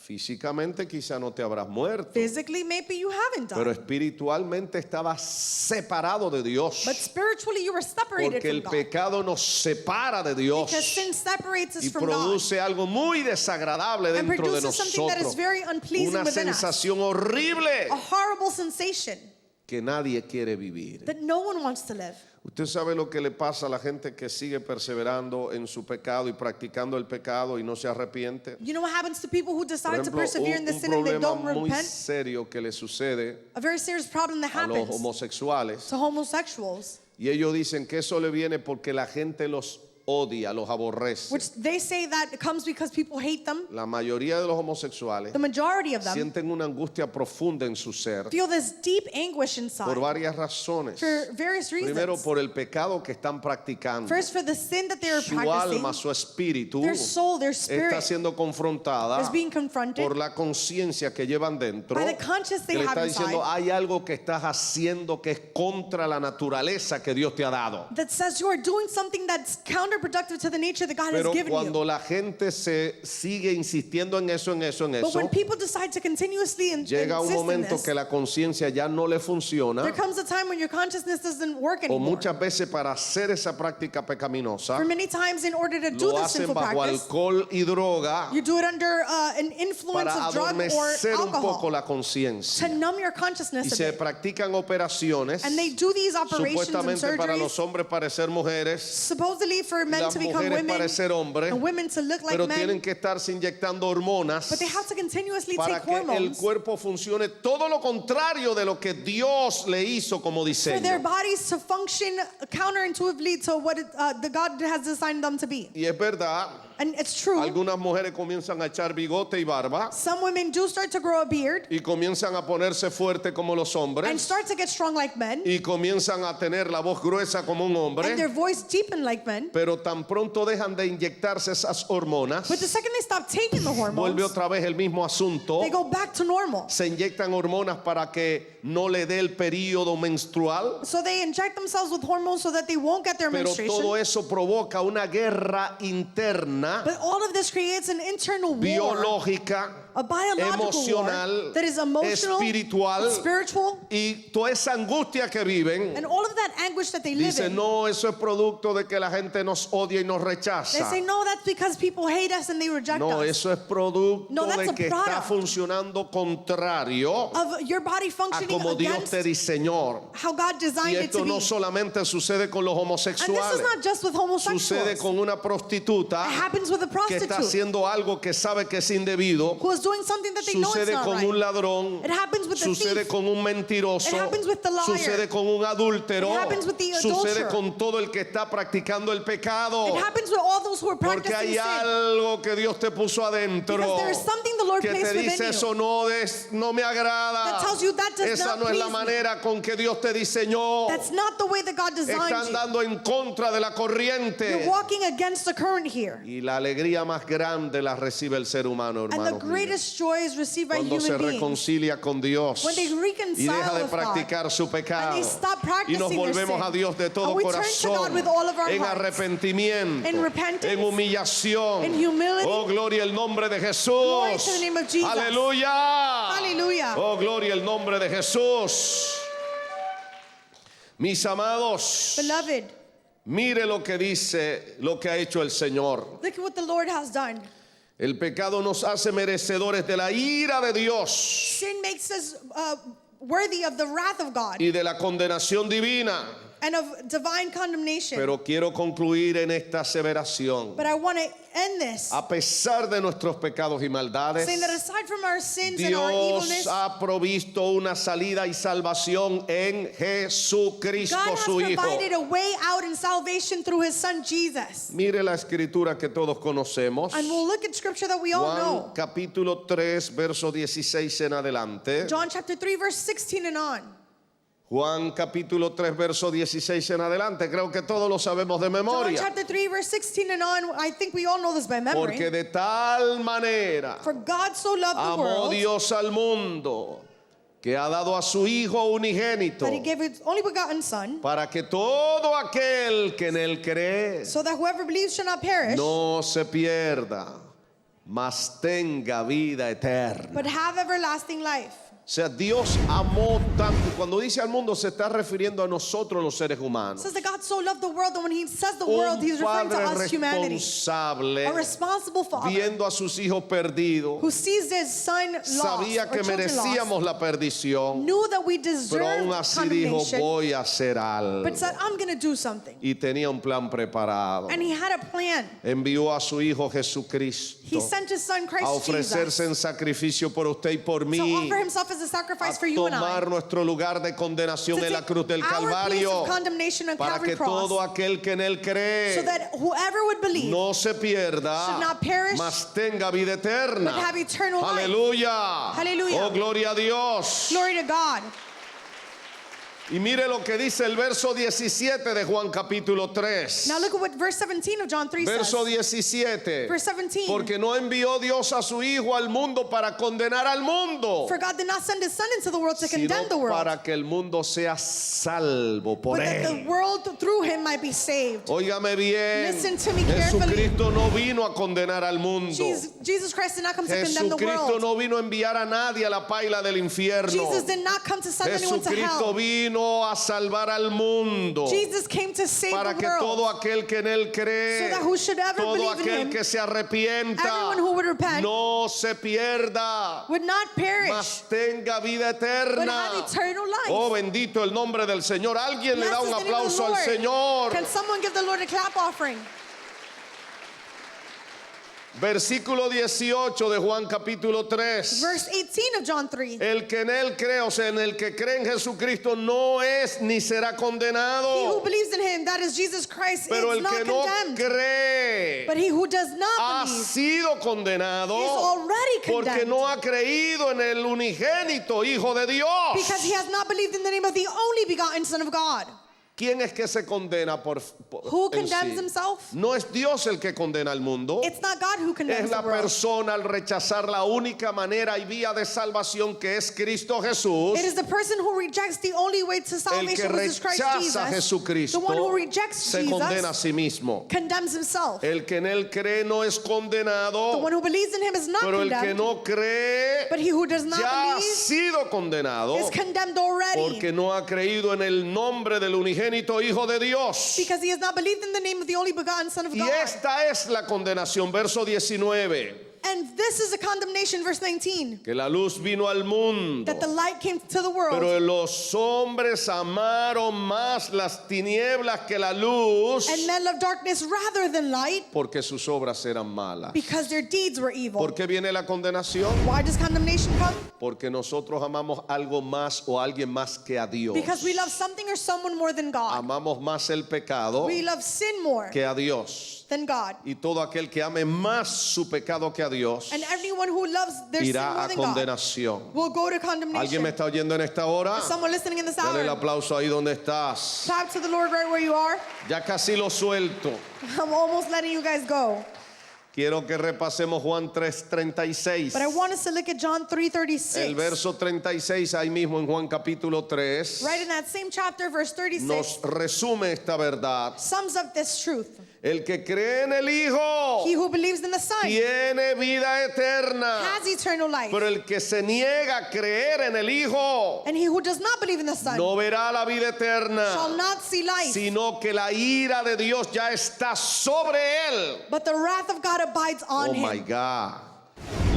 Físicamente quizá no te habrás muerto, Physically, maybe you haven't pero died. espiritualmente estabas separado de Dios. But spiritually, you were separated Porque from el God. pecado nos separa de Dios Because sin separates us y from God. produce algo muy desagradable And dentro de produces something that is nosotros. very unpleasing Una within us. sensación horrible A horrible sensation que nadie quiere vivir. that no one wants to live. Usted sabe lo que le pasa a la gente que sigue perseverando en su pecado y practicando el pecado y no se arrepiente. You know what happens to people who Por decide to ejemplo, persevere in the un sin and they problema don't muy repent? serio que le sucede A very serious problem that a los happens homosexuales. to homosexuals, Y ellos dicen que eso le viene porque la gente los odia, los aborrece. which they say that it comes because people hate them. La mayoría de los homosexuales The majority of them sienten una angustia profunda en su ser feel this deep anguish por inside varias razones. for various Primero, reasons. por el pecado que están practicando. First, for the sin that they are Su practicing, alma, su espíritu their soul, their está spirit siendo confrontada is being confronted por la conciencia que llevan dentro. by the conscience Que they le have está diciendo, inside hay algo que estás haciendo que es contra la naturaleza que Dios te ha dado. that says you are doing something that's counterproductive to the nature that God Pero has given cuando you. la gente se sigue insistiendo en eso, But when people decide to continuously llega un insist in momento this, que la conciencia ya no le funciona. there comes a time when your consciousness doesn't work O anymore. muchas veces para hacer esa práctica pecaminosa For many times, in order to do lo this hacen sinful bajo practice, alcohol y droga you do it under an influence para of drug or adormecer un poco alcohol la conciencia. to numb your Y consciousness a se bit. practican operaciones And they do these operations and supuestamente para surgeries los hombres parecer mujeres, supposedly for men las to become mujeres women parecer hombres, and women to look like pero men. tienen que estarse inyectando hormonas But they have to continuously para take que el hormones cuerpo funcione todo lo contrario de lo que Dios le hizo como for their diseño. bodies to function counterintuitively to what the God has designed them to be. Y es verdad, And it's true. algunas mujeres comienzan a echar bigote y barba Some women do start to grow a beard y comienzan a ponerse fuerte como los and hombres start to get strong like men y comienzan a tener la voz gruesa como un and their hombre, voice deepen like men. pero tan pronto dejan de inyectarse esas hormonas, But the second they stop taking the vuelve hormones, otra vez el mismo asunto. they go back to normal. Se inyectan hormonas para que no le dé el periodo menstrual, So they inject themselves with hormones so that they won't get their pero menstruation. todo eso provoca una guerra interna, But all of this creates an internal war, biológica, a biological emocional, war that is emotional, espiritual, spiritual, y toda esa angustia que viven. and all of that anguish that they live Dice, in. no, eso es producto de que la gente nos odia y nos They rechaza. say, no, that's because people hate us and they reject No, us. eso es producto No, that's de a que está product funcionando contrario Of your body a functioning como Dios against te diseñó. how God Y designed it esto to no be. solamente sucede con los And this is homosexuales, not just with homosexuals. sucede con una prostituta It happens with a que está prostitute haciendo algo que sabe que es indebido, who is doing something that they know it's sucede not con right. un ladrón, It happens with the sucede thief. con un mentiroso, It happens with the liar. sucede con un adúltero, It happens with the sucede adulterer. con todo el que está practicando el pecado. It happens with all those who are Porque practicing hay sin. algo que Dios te puso adentro Because there is something the Lord que placed te within dice you eso no me agrada. that tells you that does Esa not no es la please me. manera con que Dios te diseñó. That's not the way that God designed Están you. dando en contra de la corriente. You're walking against the current here. Y la alegría más grande la recibe el ser humano, And the hermano. greatest joy is received by Cuando se human beings. reconcilia con Dios When they reconcile y deja de with God, practicar su pecado and they stop y practicing nos their volvemos sin. a Dios de todo And we turn to corazón God with all of our en hearts. arrepentimiento, In repentance, en humillación. in humility. Oh, gloria al nombre de Jesús. Glory to the name of Jesus. Aleluya. Hallelujah. Oh, gloria al nombre de Jesús. Mis amados, Beloved, mire lo que dice, lo que ha hecho el Señor. look at what the Lord has done. El pecado nos hace merecedores de la ira de Dios Sin makes us worthy of the wrath of God y de la condenación divina. and of divine condemnation. Pero quiero concluir en esta aseveración. But I want to end this A pesar de nuestros pecados y maldades, saying that aside from our sins and our Dios evilness, ha provisto una salida y salvación en Jesucristo, God has su Hijo. provided a way out in salvation through His Son Jesus. Mire la escritura que todos conocemos. And we'll look at scripture that we all Juan know. capítulo 3, verso 16 en adelante. John chapter 3, verse 16 and on. Juan capítulo 3, verso 16 en adelante. Creo que todos lo sabemos de John memoria. chapter 3, verse 16 and on. I think we all know this by memory. Porque de tal manera For God so loved the amó world Dios al mundo que ha dado a su Hijo unigénito that He gave His only begotten Son, para que todo aquel que en él cree so that whoever believes shall not perish, no se pierda, mas tenga vida eterna. but have everlasting life. O sea, Dios amó tanto. Cuando dice al mundo, se está refiriendo a nosotros los seres It humanos. says that God so loved the world, and when he says the world, he's Un referring to padre us, humanity. responsable, A responsible father viendo a sus hijos perdidos, who sees his son lost sabía or que children merecíamos lost, la perdición, knew that we pero aún deserved así dijo, condemnation, voy a hacer algo. but said, I'm going to do something. Y tenía un plan preparado. And he had a plan. Envió a su Hijo Jesucristo He sent his son a Christ ofrecerse Jesus en sacrificio por usted y por to mí, offer himself as a sacrifice a for you and I, tomar nuestro lugar de condenación to en la take cruz del our place Calvario, of condemnation on para Calvary que cross, todo aquel que en él so cree that whoever would believe no se pierda, should not perish, mas tenga vida eterna. but have eternal life. Aleluya. Hallelujah. Oh, gloria a Dios. Glory to God. Y mire lo que dice el verso 17 de Juan capítulo 3. Now look at what verse 17 of John 3 Verso says. 17. Verse 17. Porque no envió Dios a su Hijo al mundo para condenar al mundo, For God did not send his son into the world to sino condemn the world, para que el mundo sea salvo por but that él. the world through him might be saved. Óigame bien, Listen to me carefully. Jesucristo no vino a condenar al mundo. Jesus Christ did not come to condemn the Jesucristo world. no vino a enviar a nadie a la paila del infierno. Jesus did not come to send anyone to Jesucristo hell. vino a salvar al mundo, Jesus came to save para the que world, todo aquel que en él cree, so that who should ever todo believe in aquel him, que se arrepienta, everyone who would repent, no se pierda, would not perish, mas tenga vida but have eterna. eternal life. Oh, bendito el nombre del Señor. Alguien le da un Blessed is the name of the aplauso al Lord. Señor. Can someone give the Lord a clap offering? Versículo 18 de Juan capítulo 3. Verse 18 of John 3. El que en él cree, o sea, en el que cree en Jesucristo, no es ni será He who condenado. believes in him, that is Jesus Christ, Pero is el not que no condemned. cree But he who does not ha believe sido condenado is already porque condemned, no ha creído en el unigénito Hijo de Dios. because he has not believed in the name of the only begotten Son of God. ¿Quién es que se condena Who en condemns sí? himself? No es Dios el que condena al mundo. It's not God who condemns Es la the world. persona al rechazar la única manera y vía de salvación que es Cristo Jesús. It is the person who rejects the only way to El que salvation, which is Christ rechaza a Jesus. Jesucristo The one who rejects se condena a Jesus sí mismo. condemns himself. El que en él cree no es The condenado, one who believes in him is not pero el que condemned, no cree but he who does not ya ha believe sido condenado is condemned already, porque no ha creído en el nombre del unigénito Hijo de Dios. because he has not believed in the name of the only begotten Son of Y God. esta es la condenación, verso 19, And this is a condemnation, verse 19, que la luz vino al mundo, that the light came to the world, pero los hombres amaron más las tinieblas que la luz and men loved darkness rather than light, porque sus obras eran malas. because their deeds were evil. ¿Por qué viene la condenación? Why does condemnation come? Porque nosotros amamos algo más o alguien más que a Dios. Because we love something or someone more than God. Amamos más el pecado We love sin more que a Dios. than God. Y todo aquel que ame más su pecado que a Dios And everyone who loves their sin irá more a than God condenación. will go to ¿Alguien condemnation. me está oyendo en esta hora? Is someone listening in this Dale el hour? aplauso ahí donde estás. Clap to the Lord right where you are. Ya casi lo suelto. I'm almost letting you guys go. Quiero que repasemos Juan 3:36. But I want us to look at John El 3:36. verso 36 ahí mismo en Juan capítulo 3 Right in that same chapter, verse 36, nos resume esta verdad. sums up this truth. El que cree en el Hijo He who believes in the Son tiene vida eterna, has eternal life. pero el que se niega a creer en el Hijo And he who does not believe in the Son no verá la vida shall eterna, not see life, sino que la ira de Dios ya está sobre él. but the wrath of God abides on Oh my him. God.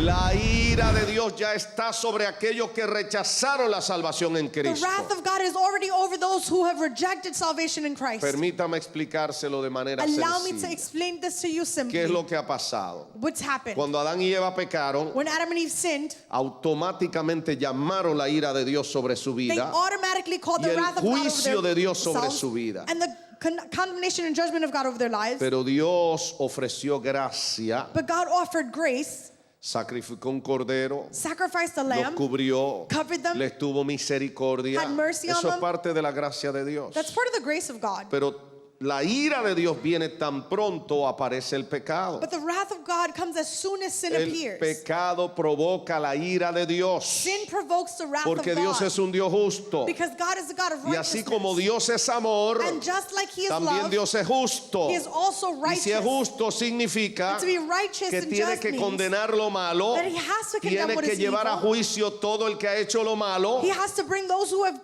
La ira de Dios ya está sobre aquellos que rechazaron la salvación en The Cristo. wrath of God is already over those who have rejected salvation in Christ. Permítame explicárselo de manera Allow me to sencilla. explain this to you ¿Qué simply. es lo que ha pasado? What's happened? Cuando Adán y Eva pecaron, When Adam and Eve sinned, automáticamente llamaron la ira de Dios sobre su they vida. automatically called Y the el wrath of God juicio over de Dios sobre themselves su vida. and the condemnation and judgment of God over their lives. Pero Dios ofreció gracia, But God offered grace, sacrificó un cordero, sacrificed a los lamb. cubrió, covered them, les tuvo misericordia. had mercy on Eso es them. parte de la gracia de Dios. That's part of the grace of God. Pero la ira de Dios viene tan pronto aparece el pecado. But the wrath of God comes as soon as sin El appears. pecado provoca la ira de Dios. Sin provokes the wrath Porque of Dios God. es un Dios justo. Because God is a God of Y righteousness. así como Dios es amor, And just like He is también love, Dios es justo. He is also Y righteous. si es justo significa And to be righteous que and tiene just que means condenar lo malo, that He has to condemn tiene what que is llevar a evil. juicio todo el que ha hecho lo malo, He has to bring those who have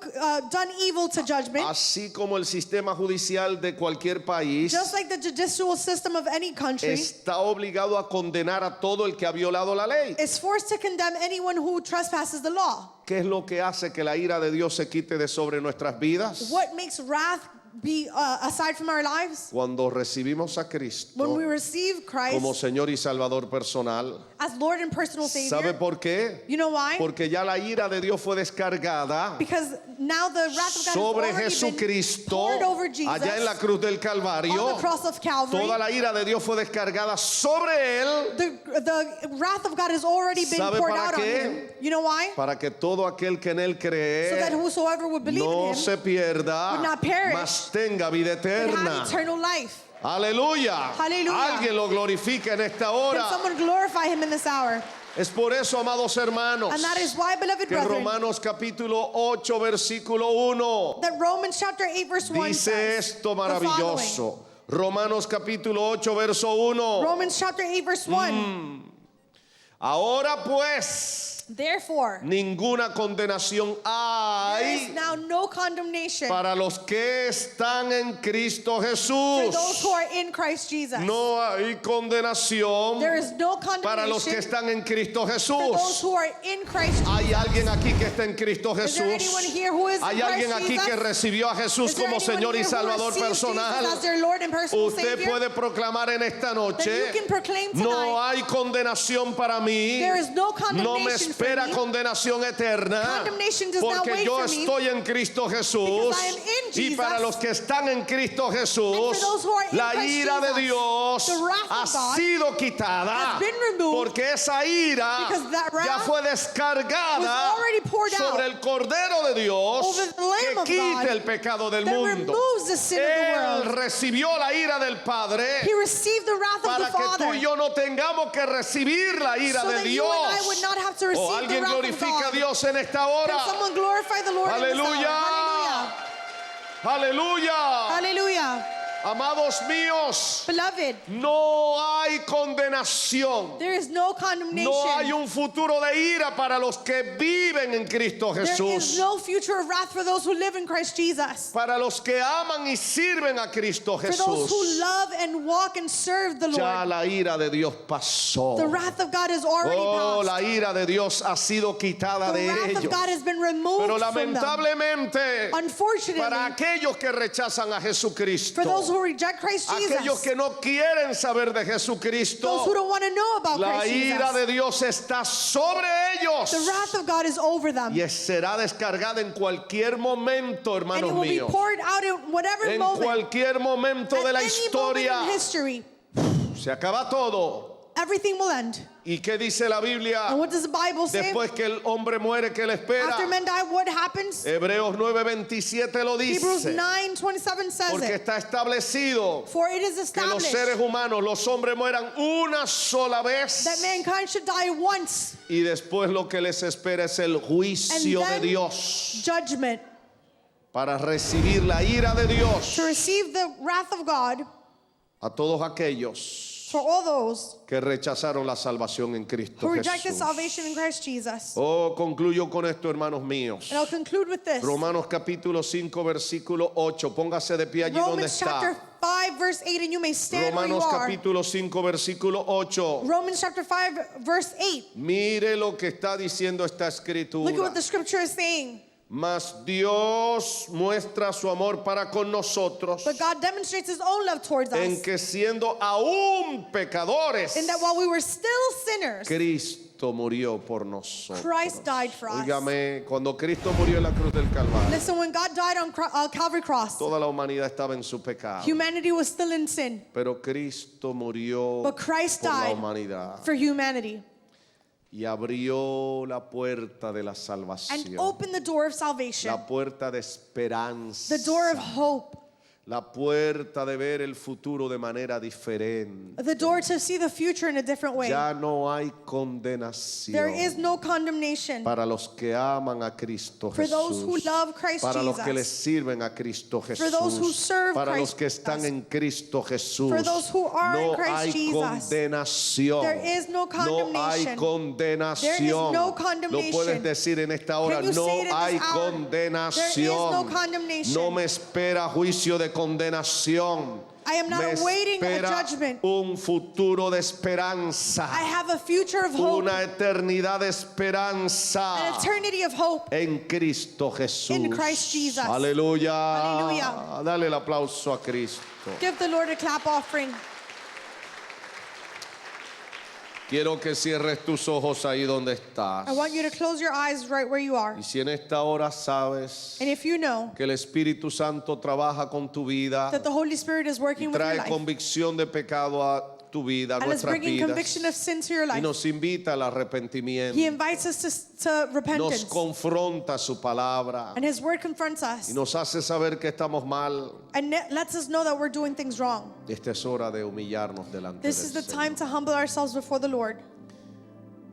done evil to judgment. así como el sistema judicial de cualquier país Just like the judicial system of any country está obligado a condenar a todo el que ha violado la ley. is forced to condemn anyone who trespasses the law. ¿Qué es lo que hace que la ira de Dios se quite de sobre nuestras vidas? What makes wrath be aside from our lives? Cuando recibimos a Cristo When we receive Christ como Señor y Salvador personal. as Lord and personal ¿Sabe Savior. por qué? You know why? Porque ya la ira de Dios fue descargada Because now the wrath of God sobre has already Jesucristo been poured over Jesus allá en la cruz del Calvario. on the cross of Calvary. Toda la ira de Dios fue descargada sobre él The wrath of God has already been ¿Sabe poured para out qué? on Him. You know why? para que todo aquel que en él So that cree whosoever would believe in no Him se pierda, would not perish, mas tenga vida would have eterna. eternal life. Aleluya. Aleluya. Alguien lo glorifica en esta Can hora. someone glorify Him in this hour? Es por eso, amados hermanos, And that is why, beloved que brethren, Romanos capítulo 8 versículo 1 that Romans chapter 8 verse 1 dice says esto the following. maravilloso. Romanos capítulo 8 verso 1. Romans chapter 8 verse 1. Ahora pues, Therefore, ninguna condenación there is hay now no condemnation para los que están en Cristo for Jesús. those who are in Christ Jesus. No hay condenación There is no para los que condemnation están en Cristo for those Jesús. who are in Christ Jesus. Hay alguien aquí que está en Cristo Is there Jesús. anyone here who is in Hay alguien Christ aquí Jesus? que recibió a Jesús Is there como anyone Señor y here who Salvador receives Jesus personal. as their Lord and personal Usted Savior? puede proclamar en esta noche: Then you can proclaim no tonight, hay condenación para mí. there is no No me condemnation for espera me. condenación eterna, Condemnation does not porque wait yo for me, estoy en Cristo Jesús. because I am in Y Jesus. para los que están en Cristo Jesús, And for those who are in la Christ ira de Jesus, Dios the wrath ha of God sido quitada, has been removed, porque esa ira because that wrath ya fue descargada was already poured sobre out el Cordero de Dios over the Lamb que of quita God el pecado del that mundo. removes the sin of the Él world. recibió la ira del Padre He received the wrath of para the que Father, tú y yo no tengamos que recibir la ira so de that you and I Dios. would not have to receive O the alguien wrath of glorifica a God. Dios en esta Can hora. someone glorify the Lord in this hour? Aleluya. Hallelujah. Aleluya. Hallelujah. Amados míos, Beloved, no hay condenación. there is no condemnation. No hay un futuro de ira para los que viven en Cristo There is Jesús. no future of wrath for those who live in Christ Jesus. Para los que aman y sirven a Cristo For those who Jesús. love and walk and serve the Ya Lord. la ira de Dios pasó. The wrath of God is already Oh, passed. la ira de Dios ha sido quitada The de wrath of ellos. God has been removed Pero from them. lamentablemente, Unfortunately, para aquellos que rechazan a Jesucristo, for those who reject Christ aquellos Jesus, que no quieren saber de those Jesucristo, who don't want to know about la Christ ira Jesus, de Dios está sobre ellos the wrath of God is over them. y será descargada en cualquier momento, And hermanos it will be míos. poured out in whatever En moment, cualquier momento de at la any moment historia in history, se acaba todo. everything will end. ¿Y qué dice la Biblia? And what does the Bible say? Después que el hombre muere, ¿qué le espera? After men die, what happens? Hebreos 9:27 lo Hebrews dice. 9:27 says Porque it. está establecido For it is que los established seres humanos, los hombres mueran una sola vez that mankind should die once, y después lo que les espera es el juicio And de then- Dios judgment, para recibir la ira de Dios to receive the wrath of God a todos aquellos for all those que rechazaron la salvación en Cristo who rejected Jesús. salvation in Christ Jesus. Oh, concluyo con esto, hermanos míos. And I'll conclude with this. Romanos capítulo 5 versículo 8. Póngase de pie allí donde Romans chapter está. 5 verse 8, and you may stand where you Romanos are. capítulo 5 versículo 8. Romans chapter 5 verse 8. Mire lo que está diciendo esta Look at escritura. what the scripture is saying. Mas Dios muestra su amor para con nosotros But God demonstrates his own love towards en us, que siendo aún pecadores, in that while we were still sinners, Cristo murió por nosotros. Christ died for us. Óigame, cuando Cristo murió en la cruz del Calvario, Listen, when God died on Calvary Cross, toda la humanidad estaba en su pecado. humanity was still in sin, Pero Cristo murió but Christ por la died humanidad for humanity y abrió la puerta de la and salvación, opened the door of salvation, la puerta de esperanza, the door of hope, La puerta de ver el futuro de manera diferente. The door to see the future in a different way. Ya no hay condenación. There is no condemnation Para los que aman a Cristo for those who Jesús. love Christ Para los que les Jesus. sirven a Cristo For those who Jesús. serve Para Christ los que están Jesus. en Cristo Jesús. For those who are in No Christ hay Jesus. condenación. There is no No hay condemnation. condenación. There is no Lo condemnation. puedes decir en esta hora. Can you No say it in hay this hour? condenación. There is no condemnation. No me espera juicio de condenación. I am not Me awaiting a espera judgment. un futuro de esperanza. I have a future of hope, Una eternidad de esperanza. an eternity of hope. En Cristo Jesús. In Christ Jesus. Aleluya. Aleluya. Dale el aplauso a Cristo. Give the Lord a clap offering. Quiero que cierres tus ojos ahí donde estás. I want you to close your eyes right where you are. Y si en esta hora sabes And if you know que el Espíritu Santo trabaja con tu vida, that the Holy Spirit is working with your trae life convicción de pecado a tu vida, a and is nuestras bringing vidas, conviction of sin to your y life, nos invita al arrepentimiento, He invites us to nos repentance. confronta su palabra And His word confronts y us nos hace saber que estamos mal. and lets us know that we're doing things wrong. Esta es hora de humillarnos delante This del is the Señor. time to humble ourselves before the Lord.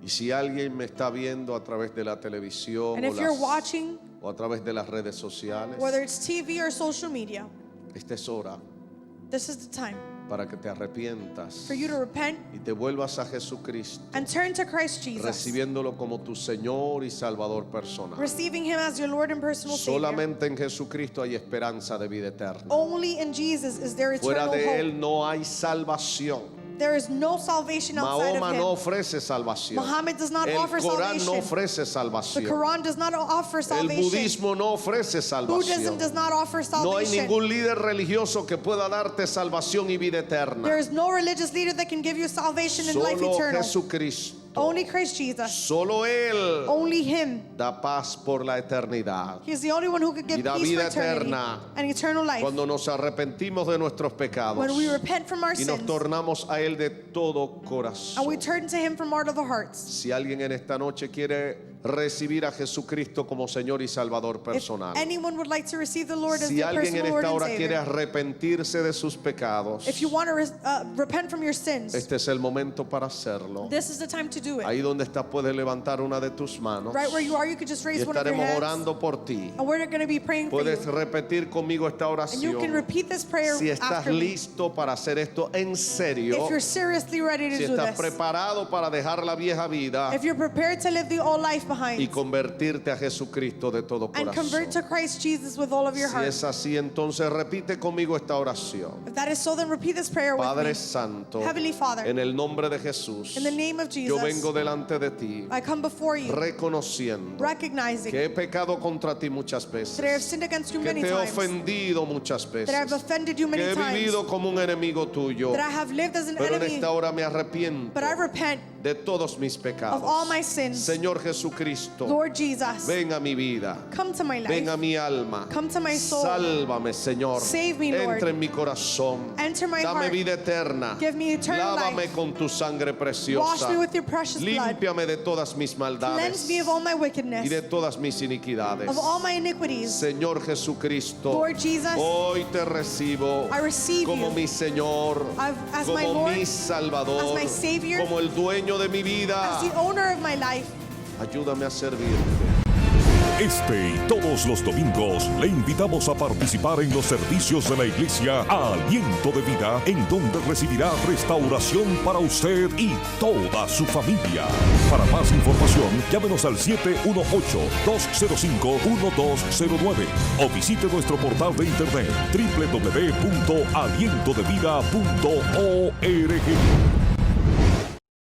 Y si alguien me está viendo a través de la televisión And if you're watching, o a través de las redes sociales, whether it's TV or social media, esta es hora this is the time para que te arrepientas for you to repent y te vuelvas a Jesucristo, and turn to Christ Jesus, recibiéndolo como tu Señor y Salvador personal. receiving Him as your Lord and personal Savior. Solamente en Jesucristo hay esperanza de vida eterna. Only in Jesus is there Fuera eternal de hope. Él no hay salvación. There is no salvation outside Mahoma of no Him. ofrece salvación. Muhammad does not El offer Corán no salvation. ofrece The salvación. Quran does not offer El salvation. budismo no ofrece Buddhism salvación. does not offer No hay salvation. ningún líder religioso que pueda darte salvación y vida eterna. There is no religious leader that can give you salvation and life Solo eternal. Jesucristo. Only Christ Jesus. Solo Él Only Him. da paz por la eternidad. He is the only one who could Y give da peace vida for eternity eterna. and eternal life. Cuando nos arrepentimos de nuestros pecados When we repent from our y nos sins tornamos a Él de todo corazón. and we turn to Him from out of the hearts. Si alguien en esta noche quiere recibir a Jesucristo como Señor y Salvador If personal, anyone would like to receive the Lord as si their alguien en personal Lord esta and hora quiere Savior, arrepentirse de sus pecados, if you want to repent from your sins, este es el momento para hacerlo. this is the time to do it. Ahí donde estás puedes levantar una de tus manos Right where you are, you could just y raise one of your estaremos hands, orando por ti. and we're going to be praying for Puedes you. repetir conmigo esta And you can oración. repeat this prayer Si estás after me. listo para hacer esto en serio, If you're seriously ready to si do estás this, preparado para dejar la vieja vida if you're prepared to live the old life behind y convertirte a Jesucristo de todo and convert corazón. to Christ Jesus with all of your Si heart. es así, entonces repite conmigo esta oración. If that is so, then repeat this prayer with Padre me. Santo, Heavenly Father, en el nombre de Jesús, in the name of yo Jesus, vengo delante de ti I come before you, reconociendo recognizing que he pecado contra ti muchas that I have veces, sinned against you que many te he times, ofendido muchas that I have veces, offended you que many he times, vivido como un enemigo tuyo, that I have lived as an pero en enemy, esta hora me arrepiento but I repent de todos mis of pecados. all my sins. Señor Jesucristo, Lord Jesus, ven a mi vida, come to my life, ven a mi alma, come to my soul, sálvame, Señor, Save me, Lord. entra en mi corazón, enter my dame heart, vida eterna, give me eternal lávame life, con tu sangre wash preciosa, me with your precious blood, límpiame de todas mis maldades cleanse me of all my y wickedness, de todas mis iniquidades. of all my iniquities. Señor Jesucristo, Lord Jesus, hoy te recibo I receive como you mi Señor, as my como Lord, mi Salvador, as my Savior, como el dueño de mi vida. as the owner of my life. Ayúdame a servirte. Este y todos los domingos le invitamos a participar en los servicios de la iglesia Aliento de Vida, en donde recibirá restauración para usted y toda su familia. Para más información, llámenos al 718-205-1209 o visite nuestro portal de internet www.alientodevida.org.